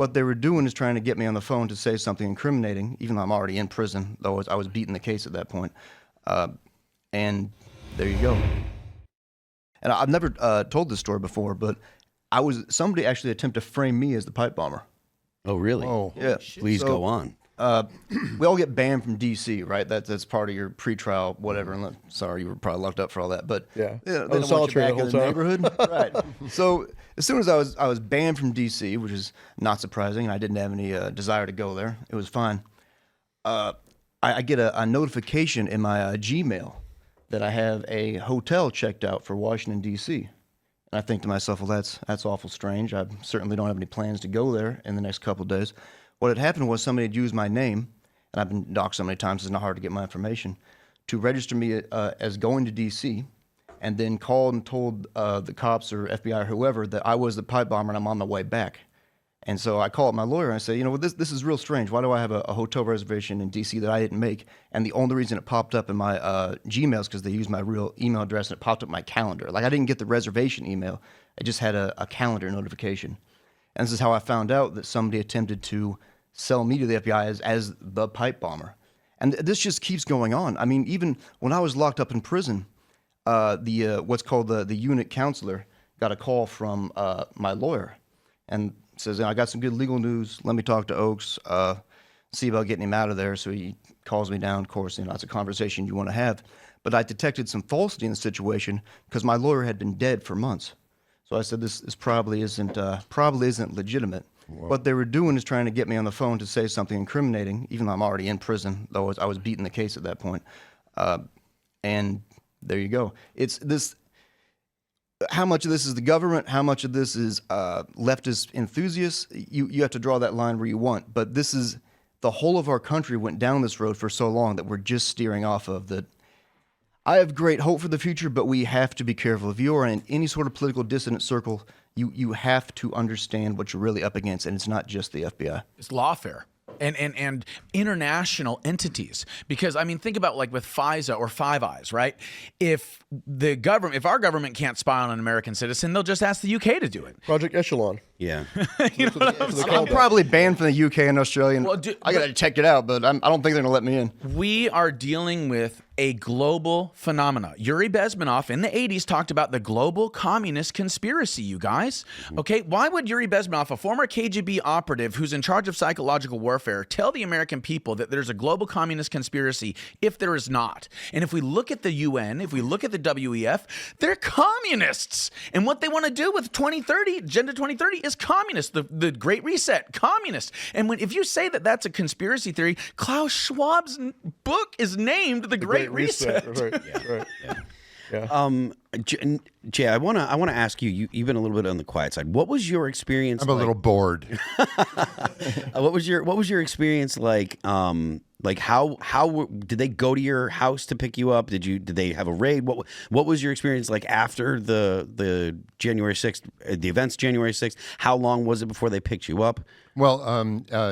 What they were doing is trying to get me on the phone to say something incriminating, even though I'm already in prison, though I was beating the case at that point. And there you go. And I've never told this story before, but somebody actually attempted to frame me as the pipe bomber. Oh, really? Oh, Yeah. Please go on. We all get banned from DC, right? That's part of your pretrial whatever. Sorry, you were probably locked up for all that, but Yeah. they I don't was want you solitary back the in the whole neighborhood, right? So as soon as I was banned from DC, which is not surprising, and I didn't have any desire to go there. It was fine. I get a notification in my Gmail that I have a hotel checked out for Washington D.C. And I think to myself, well, that's awful strange. I certainly don't have any plans to go there in the next couple of days. What had happened was somebody had used my name, and I've been doxxed so many times it's not hard to get my information, to register me as going to D.C., and then called and told the cops or FBI or whoever that I was the pipe bomber and I'm on my way back. And so I call up my lawyer and I say, this is real strange. Why do I have a hotel reservation in D.C. that I didn't make? And the only reason it popped up in my Gmail is because they used my real email address and it popped up my calendar. Like I didn't get the reservation email. I just had a calendar notification. And this is how I found out that somebody attempted to sell me to the FBI as the pipe bomber. And this just keeps going on. I mean, even when I was locked up in prison, what's called the unit counselor got a call from my lawyer and says, I got some good legal news. Let me talk to Ochs, see about getting him out of there. So he calls me down. Of course, it's a conversation you want to have. But I detected some falsity in the situation because my lawyer had been dead for months. So I said, this probably isn't legitimate. Wow. What they were doing is trying to get me on the phone to say something incriminating, even though I'm already in prison, though I was beating the case at that point. And there you go. It's this. How much of this is the government? How much of this is leftist enthusiasts? You have to draw that line where you want. But this is the whole of our country went down this road for so long that we're just steering off of that. I have great hope for the future, but we have to be careful. If you are in any sort of political dissident circle, you have to understand what you're really up against, and it's not just the FBI. It's lawfare. And international entities, because I mean, think about like with FISA or Five Eyes, right? If our government can't spy on an American citizen, they'll just ask the UK to do it. Project Echelon. Yeah. You know what I'm saying? I'm probably banned from the UK and Australia. Well, I gotta check it out, but I don't think they're gonna let me in. We are dealing with a global phenomena. Yuri Bezmenov in the 80s talked about the global communist conspiracy, you guys. Okay, why would Yuri Bezmenov, a former KGB operative who's in charge of psychological warfare, tell the American people that there's a global communist conspiracy if there is not? And if we look at the UN, if we look at the WEF, they're communists. And what they want to do with 2030, Agenda 2030, is communist. The Great Reset, communist. And if you say that that's a conspiracy theory, Klaus Schwab's book is named The Great Reset. Right. Yeah. Right. Yeah. Jay, I wanna ask you. You've been a little bit on the quiet side. What was your experience? I'm a little bored. What was your experience like? Like how did they go to your house to pick you up? Did they have a raid? What was your experience like after the January 6th, the events January 6th? How long was it before they picked you up? Well,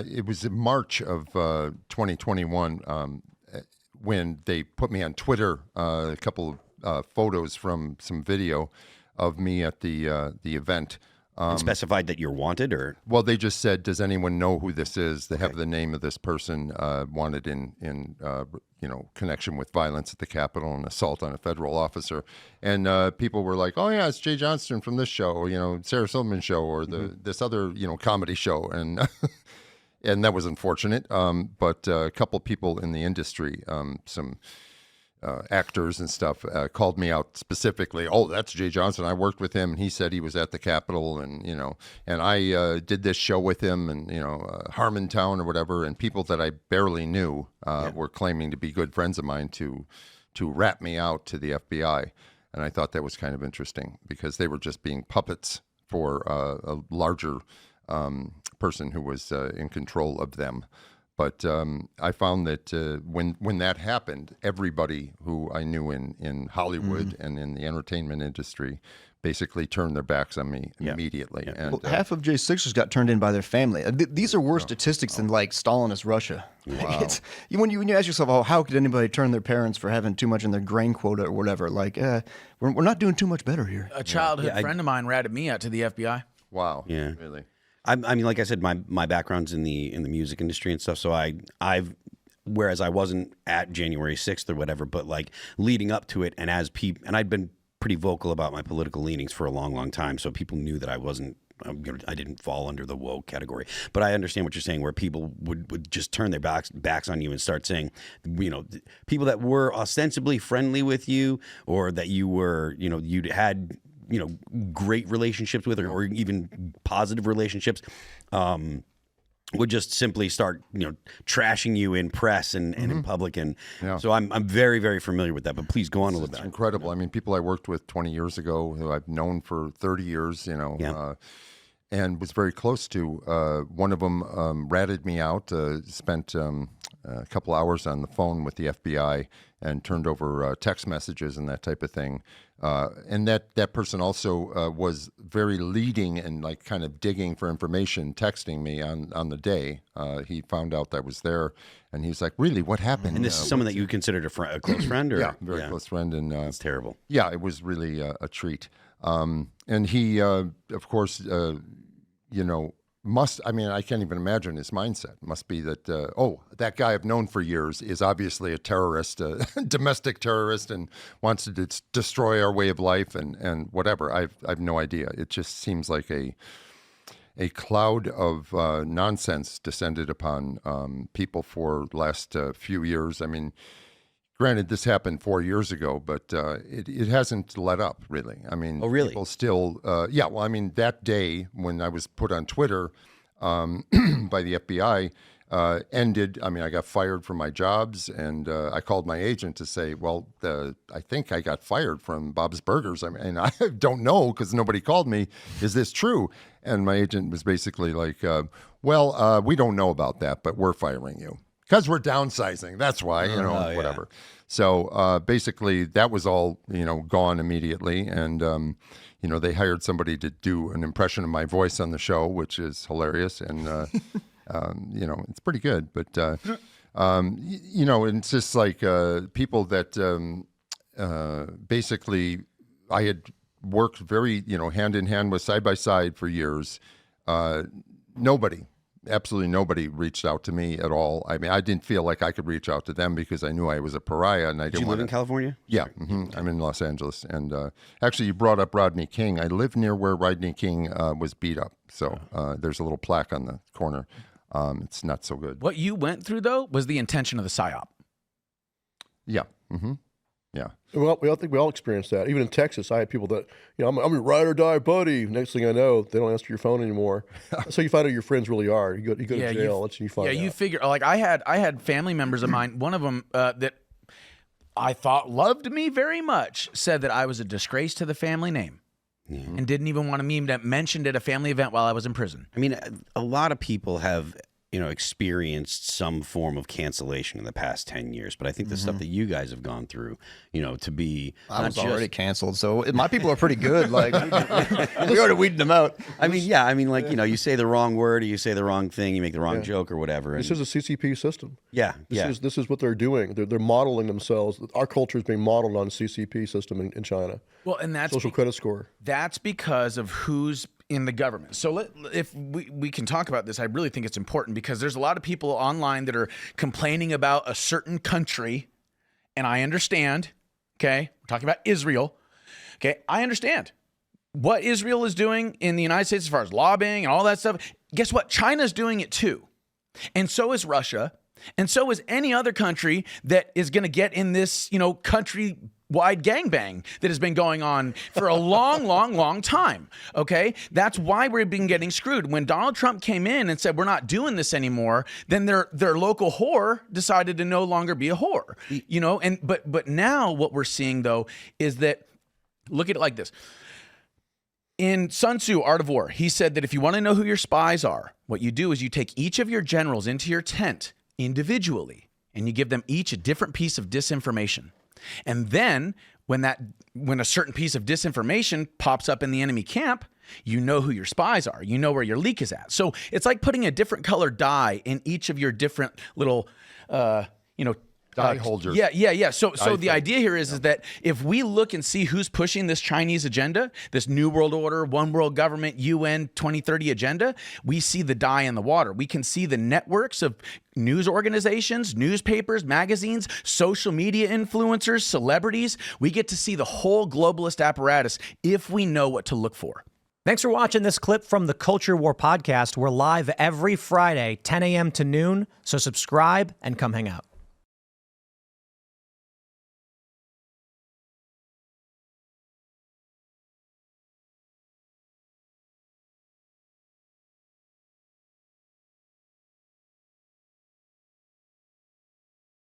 it was in March of 2021 when they put me on Twitter. A couple of photos from some video of me at the event. And specified that you're wanted, or? Well, they just said, "Does anyone know who this is?" They have the name of this person wanted in connection with violence at the Capitol and assault on a federal officer. And people were like, "Oh yeah, it's Jay Johnston from this show, or Sarah Silverman show, or this other comedy show," and and that was unfortunate. But a couple people in the industry, some actors and stuff, called me out specifically. "Oh, that's Jay Johnson. I worked with him, and he said he was at the Capitol, and and I did this show with him, and Harmontown or whatever." And people that I barely knew were claiming to be good friends of mine to rat me out to the FBI, and I thought that was kind of interesting because they were just being puppets for a larger person who was in control of them. But I found that when that happened, everybody who I knew in Hollywood and in the entertainment industry basically turned their backs on me immediately. Yeah. And Well, half of J6ers got turned in by their family. These are worse statistics than like Stalinist Russia. Wow. When you ask yourself, "Oh, how could anybody turn their parents for having too much in their grain quota or whatever?" Like, we're not doing too much better here. A childhood friend of mine ratted me out to the FBI. wow, Yeah. really. I mean, like I said, my background's in the music industry and stuff. So I've whereas I wasn't at January 6th or whatever, but like leading up to it, and and I'd been pretty vocal about my political leanings for a long, long time. So people knew that I didn't fall under the woke category. But I understand what you're saying, where people would just turn their backs on you and start saying, people that were ostensibly friendly with you, or that you were, you'd had, great relationships with, or even positive relationships, would just simply start, trashing you in press and in public. And so I'm very, very familiar with that, but please go on a little bit. It's incredible. I mean, people I worked with 20 years ago who I've known for 30 years, and was very close to. One of them ratted me out, spent a couple hours on the phone with the FBI and turned over text messages and that type of thing. And that person also was very leading and like kind of digging for information, texting me on the day. He found out that I was there, and he's like, "Really, what happened?" And this is someone that you considered a close friend, or yeah, very close friend, and it's terrible. Yeah, it was really a treat. And he, of course, I can't even imagine his mindset. Must be that, that guy I've known for years is obviously a terrorist, a domestic terrorist, and wants to destroy our way of life and whatever. I've no idea. It just seems like a cloud of nonsense descended upon people for the last few years. I mean, granted, this happened 4 years ago, but it hasn't let up, really. I mean, people still, that day when I was put on Twitter by the FBI ended. I mean, I got fired from my jobs, and I called my agent to say, well, I think I got fired from Bob's Burgers. I mean, and I don't know because nobody called me. Is this true? And my agent was basically like, we don't know about that, but we're firing you. Because we're downsizing. That's why, whatever. Yeah. So basically, that was all, gone immediately. And, they hired somebody to do an impression of my voice on the show, which is hilarious. And, it's pretty good. But, it's just like people that basically I had worked very, hand in hand with, side by side for years. Absolutely nobody reached out to me at all. I mean, I didn't feel like I could reach out to them because I knew I was a pariah, and I didn't. Did you live in California? Yeah, I'm in Los Angeles, and actually, you brought up Rodney King. I live near where Rodney King was beat up, so there's a little plaque on the corner. It's not so good. What you went through, though, was the intention of the psyop. Yeah. Yeah. Well, I think we all experienced that. Even in Texas, I had people that, I'm a ride or die buddy. Next thing I know, they don't answer your phone anymore. So you find out your friends really are. You go to jail. You find out. You figure, like I had family members of mine. One of them that I thought loved me very much said that I was a disgrace to the family name. And didn't even want me to mention at a family event while I was in prison. I mean, a lot of people have experienced some form of cancellation in the past 10 years. But I think the stuff that you guys have gone through, to be... I was already canceled, so my people are pretty good. Like, we already weeded them out. I mean, you say the wrong word, or you say the wrong thing, you make the wrong joke or whatever. This is a CCP system. Yeah, This is what they're doing. They're modeling themselves. Our culture is being modeled on CCP system in China. Well, and that's... Social credit score. That's because of who's in the government. So if we can talk about this, I really think it's important because there's a lot of people online that are complaining about a certain country, and I understand, okay? We're talking about Israel, okay? I understand what Israel is doing in the United States as far as lobbying and all that stuff. Guess what? China's doing it too. And so is Russia, and so is any other country that is going to get in this, country-wide gangbang that has been going on for a long, long, long time, okay? That's why we've been getting screwed. When Donald Trump came in and said, we're not doing this anymore, then their local whore decided to no longer be a whore, But now what we're seeing, though, is that, look at it like this. In Sun Tzu, Art of War, he said that if you want to know who your spies are, what you do is you take each of your generals into your tent individually, and you give them each a different piece of disinformation. And then when a certain piece of disinformation pops up in the enemy camp, you know who your spies are. You know where your leak is at. So it's like putting a different colored dye in each of your different little, Die holders. Yeah. So the idea here is that if we look and see who's pushing this Chinese agenda, this New World Order, One World Government, UN 2030 agenda, we see the dye in the water. We can see the networks of news organizations, newspapers, magazines, social media influencers, celebrities. We get to see the whole globalist apparatus if we know what to look for. Thanks for watching this clip from the Culture War podcast. We're live every Friday, 10 a.m. to noon, so subscribe and come hang out.